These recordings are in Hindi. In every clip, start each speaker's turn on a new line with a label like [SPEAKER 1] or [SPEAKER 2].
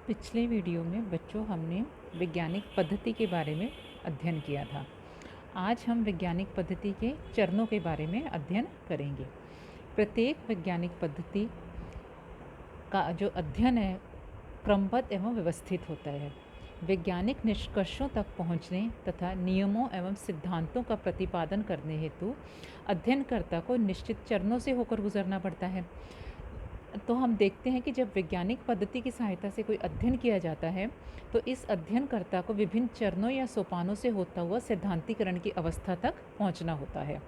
[SPEAKER 1] पिछले वीडियो में बच्चों हमने वैज्ञानिक पद्धति के बारे में अध्ययन किया था। आज हम वैज्ञानिक पद्धति के चरणों के बारे में अध्ययन करेंगे। प्रत्येक वैज्ञानिक पद्धति का जो अध्ययन है क्रमबद्ध एवं व्यवस्थित होता है। वैज्ञानिक निष्कर्षों तक पहुंचने तथा नियमों एवं सिद्धांतों का प्रतिपादन करने हेतु अध्ययनकर्ता को निश्चित चरणों से होकर गुजरना पड़ता है। तो हम देखते हैं कि जब वैज्ञानिक पद्धति की सहायता से कोई अध्ययन किया जाता है तो इस अध्ययनकर्ता को विभिन्न चरणों या सोपानों से होता हुआ सिद्धांतीकरण की अवस्था तक पहुंचना होता है।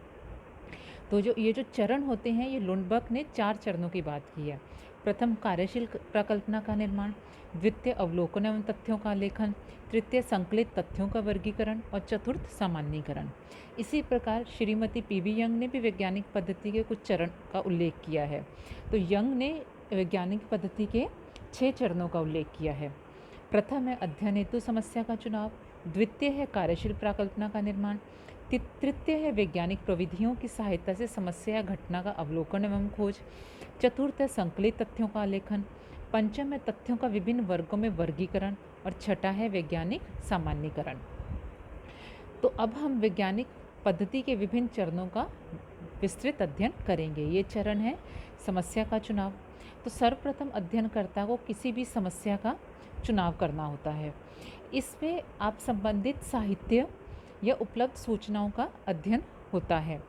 [SPEAKER 1] तो ये जो चरण होते हैं, ये लुंडबर्ग ने 4 चरणों की बात की है। प्रथम कार्यशील प्रकल्पना का निर्माण, द्वितीय अवलोकन एवं तथ्यों का लेखन, तृतीय संकलित तथ्यों का वर्गीकरण और चतुर्थ सामान्यीकरण। इसी प्रकार श्रीमती पीवी यंग ने भी वैज्ञानिक पद्धति के कुछ चरण का उल्लेख किया है। तो यंग ने वैज्ञानिक पद्धति के 6 चरणों का उल्लेख किया है। प्रथम है अध्ययन हेतु समस्या का चुनाव, द्वितीय है कार्यशील प्रकल्पना का निर्माण, तृतीय है वैज्ञानिक प्रविधियों की सहायता से समस्या या घटना का अवलोकन एवं खोज, चतुर्थ है संकलित तथ्यों का आलेखन, पंचम है तथ्यों का विभिन्न वर्गों में वर्गीकरण और छठा है वैज्ञानिक सामान्यीकरण। तो अब हम वैज्ञानिक पद्धति के विभिन्न चरणों का विस्तृत अध्ययन करेंगे। ये चरण है समस्या का चुनाव। तो सर्वप्रथम अध्ययनकर्ता को किसी भी समस्या का चुनाव करना होता है। इसमें आप संबंधित साहित्य या उपलब्ध सूचनाओं का अध्ययन होता है।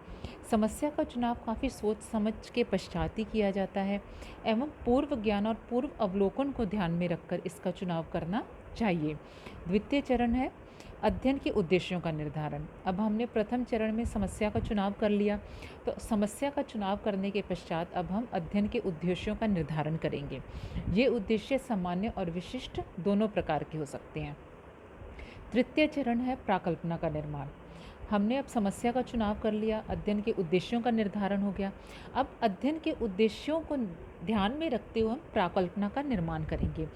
[SPEAKER 1] समस्या का चुनाव काफ़ी सोच समझ के पश्चात ही किया जाता है एवं पूर्व ज्ञान और पूर्व अवलोकन को ध्यान में रखकर इसका चुनाव करना चाहिए। द्वितीय चरण है अध्ययन के उद्देश्यों का निर्धारण। अब हमने प्रथम चरण में समस्या का चुनाव कर लिया, तो समस्या का चुनाव करने के पश्चात अब हम अध्ययन के उद्देश्यों का निर्धारण करेंगे। ये उद्देश्य सामान्य और विशिष्ट दोनों प्रकार के हो सकते हैं। तृतीय चरण है प्राकल्पना का निर्माण। हमने अब समस्या का चुनाव कर लिया, अध्ययन के उद्देश्यों का निर्धारण हो गया। अब अध्ययन के उद्देश्यों को ध्यान में रखते हुए हम प्राकल्पना का निर्माण करेंगे।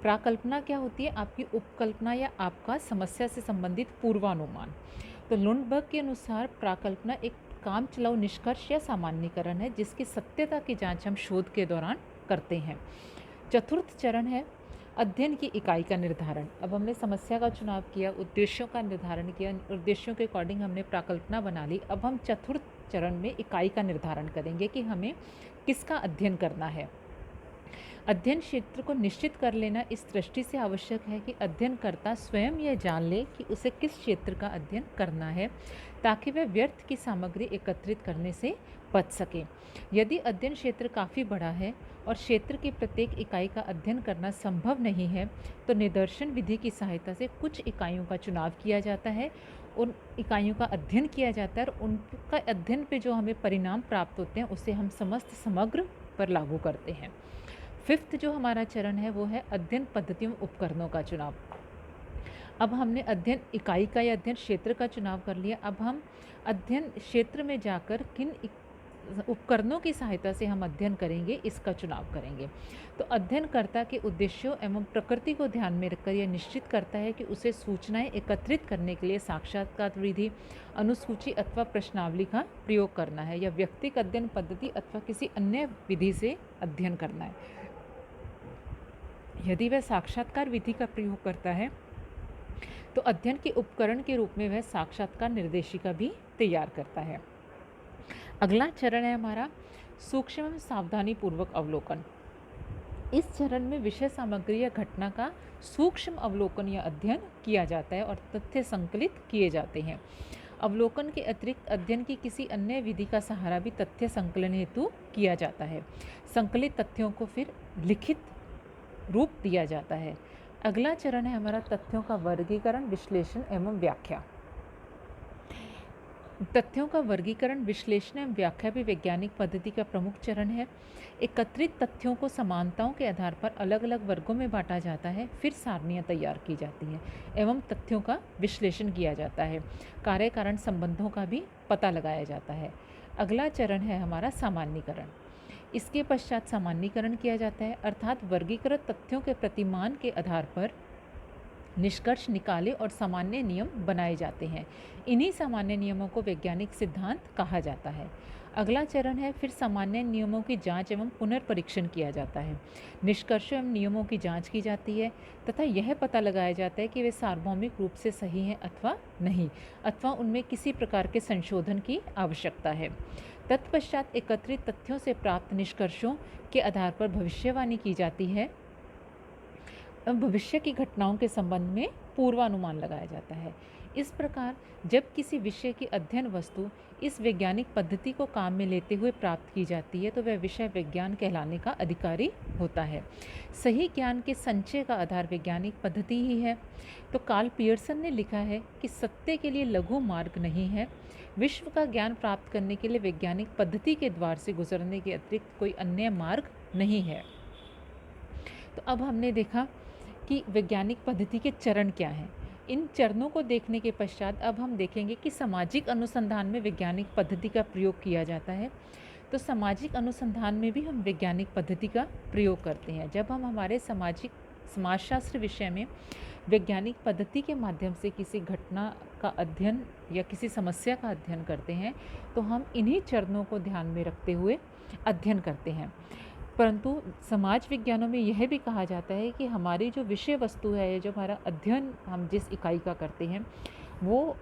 [SPEAKER 1] प्राकल्पना क्या होती है? आपकी उपकल्पना या आपका समस्या से संबंधित पूर्वानुमान। तो लुंडबर्ग के अनुसार प्राकल्पना एक काम चलाऊ निष्कर्ष या सामान्यीकरण है जिसकी सत्यता की जांच हम शोध के दौरान करते हैं। चतुर्थ चरण है अध्ययन की इकाई का निर्धारण। अब हमने समस्या का चुनाव किया, उद्देश्यों का निर्धारण किया, उद्देश्यों के अकॉर्डिंग हमने प्राकल्पना बना ली। अब हम चतुर्थ चरण में इकाई का निर्धारण करेंगे कि हमें किसका अध्ययन करना है। अध्ययन क्षेत्र को निश्चित कर लेना इस दृष्टि से आवश्यक है कि अध्ययनकर्ता स्वयं यह जान ले कि उसे किस क्षेत्र का अध्ययन करना है ताकि वह व्यर्थ की सामग्री एकत्रित करने से बच सके। यदि अध्ययन क्षेत्र काफ़ी बड़ा है और क्षेत्र की प्रत्येक इकाई का अध्ययन करना संभव नहीं है तो निदर्शन विधि की सहायता से कुछ इकाइयों का चुनाव किया जाता है, उन इकाइयों का अध्ययन किया जाता है और उनका अध्ययन पे जो हमें परिणाम प्राप्त होते हैं उसे हम समग्र पर लागू करते हैं। फिफ्थ जो हमारा चरण है वो है अध्ययन पद्धतियों उपकरणों का चुनाव। अब हमने अध्ययन इकाई का या अध्ययन क्षेत्र का चुनाव कर लिया। अब हम अध्ययन क्षेत्र में जाकर किन उपकरणों की सहायता से हम अध्ययन करेंगे इसका चुनाव करेंगे। तो अध्ययनकर्ता के उद्देश्यों एवं प्रकृति को ध्यान में रखकर यह निश्चित करता है कि उसे सूचनाएं एकत्रित करने के लिए साक्षात्कार विधि, अनुसूची अथवा प्रश्नावली का प्रयोग करना है या व्यक्तिगत अध्ययन पद्धति अथवा किसी अन्य विधि से अध्ययन करना है। यदि वह साक्षात्कार विधि का प्रयोग करता है तो अध्ययन के उपकरण के रूप में वह साक्षात्कार निर्देशिका भी तैयार करता है। अगला चरण है हमारा सूक्ष्म एवं सावधानीपूर्वक अवलोकन। इस चरण में विषय सामग्री या घटना का सूक्ष्म अवलोकन या अध्ययन किया जाता है और तथ्य संकलित किए जाते हैं। अवलोकन के अतिरिक्त अध्ययन की किसी अन्य विधि का सहारा भी तथ्य संकलन हेतु किया जाता है। संकलित तथ्यों को फिर लिखित रूप दिया जाता है। अगला चरण है हमारा तथ्यों का वर्गीकरण, विश्लेषण एवं व्याख्या। तथ्यों का वर्गीकरण, विश्लेषण एवं व्याख्या भी वैज्ञानिक पद्धति का प्रमुख चरण है। एकत्रित तथ्यों को समानताओं के आधार पर अलग अलग वर्गों में बांटा जाता है, फिर सारणियाँ तैयार की जाती हैं एवं तथ्यों का विश्लेषण किया जाता है। कार्य कारण संबंधों का भी पता लगाया जाता है। अगला चरण है हमारा सामान्यीकरण। इसके पश्चात सामान्यीकरण किया जाता है, अर्थात वर्गीकृत तथ्यों के प्रतिमान के आधार पर निष्कर्ष निकाले और सामान्य नियम बनाए जाते हैं। इन्हीं सामान्य नियमों को वैज्ञानिक सिद्धांत कहा जाता है। अगला चरण है फिर सामान्य नियमों की जांच एवं पुनर्परीक्षण किया जाता है। निष्कर्षों एवं नियमों की जांच की जाती है तथा यह पता लगाया जाता है कि वे सार्वभौमिक रूप से सही हैं अथवा नहीं, अथवा उनमें किसी प्रकार के संशोधन की आवश्यकता है। तत्पश्चात एकत्रित तथ्यों से प्राप्त निष्कर्षों के आधार पर भविष्यवाणी की जाती है। भविष्य की घटनाओं के संबंध में पूर्वानुमान लगाया जाता है। इस प्रकार जब किसी विषय की अध्ययन वस्तु इस वैज्ञानिक पद्धति को काम में लेते हुए प्राप्त की जाती है तो वह विषय विज्ञान कहलाने का अधिकारी होता है। सही ज्ञान के संचय का आधार वैज्ञानिक पद्धति ही है। तो कार्ल पियर्सन ने लिखा है कि सत्य के लिए लघु मार्ग नहीं है। विश्व का ज्ञान प्राप्त करने के लिए वैज्ञानिक पद्धति के द्वार से गुजरने के अतिरिक्त कोई अन्य मार्ग नहीं है। तो अब हमने देखा कि वैज्ञानिक पद्धति के चरण क्या हैं। इन चरणों को देखने के पश्चात अब हम देखेंगे कि सामाजिक अनुसंधान में वैज्ञानिक पद्धति का प्रयोग किया जाता है। तो सामाजिक अनुसंधान में भी हम वैज्ञानिक पद्धति का प्रयोग करते हैं। जब हम हमारे समाजशास्त्र विषय में वैज्ञानिक पद्धति के माध्यम से किसी घटना का अध्ययन या किसी समस्या का अध्ययन करते हैं तो हम इन्हीं चरणों को ध्यान में रखते हुए अध्ययन करते हैं। परंतु समाज विज्ञानों में यह भी कहा जाता है कि हमारी जो विषय वस्तु है, जो हमारा अध्ययन हम जिस इकाई का करते हैं वो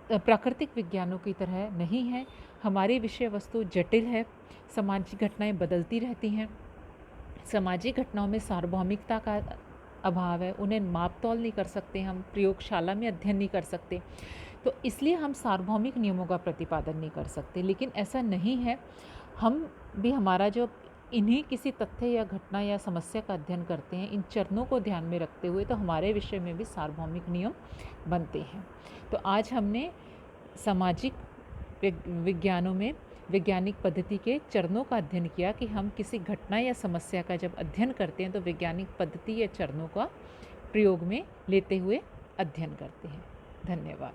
[SPEAKER 1] प्राकृतिक विज्ञानों की तरह नहीं है। हमारी विषय वस्तु जटिल है, सामाजिक घटनाएं बदलती रहती हैं, सामाजिक घटनाओं में सार्वभौमिकता का अभाव है, उन्हें माप तौल नहीं कर सकते, हम प्रयोगशाला में अध्ययन नहीं कर सकते, तो इसलिए हम सार्वभौमिक नियमों का प्रतिपादन नहीं कर सकते। लेकिन ऐसा नहीं है, हम भी हमारा जो इन्हीं किसी तथ्य या घटना या समस्या का अध्ययन करते हैं, इन चरणों को ध्यान में रखते हुए तो हमारे विषय में भी सार्वभौमिक नियम बनते हैं। तो आज हमने सामाजिक विज्ञानों में वैज्ञानिक पद्धति के चरणों का अध्ययन किया कि हम किसी घटना या समस्या का जब अध्ययन करते हैं तो वैज्ञानिक पद्धति या चरणों का प्रयोग में लेते हुए अध्ययन करते हैं। धन्यवाद।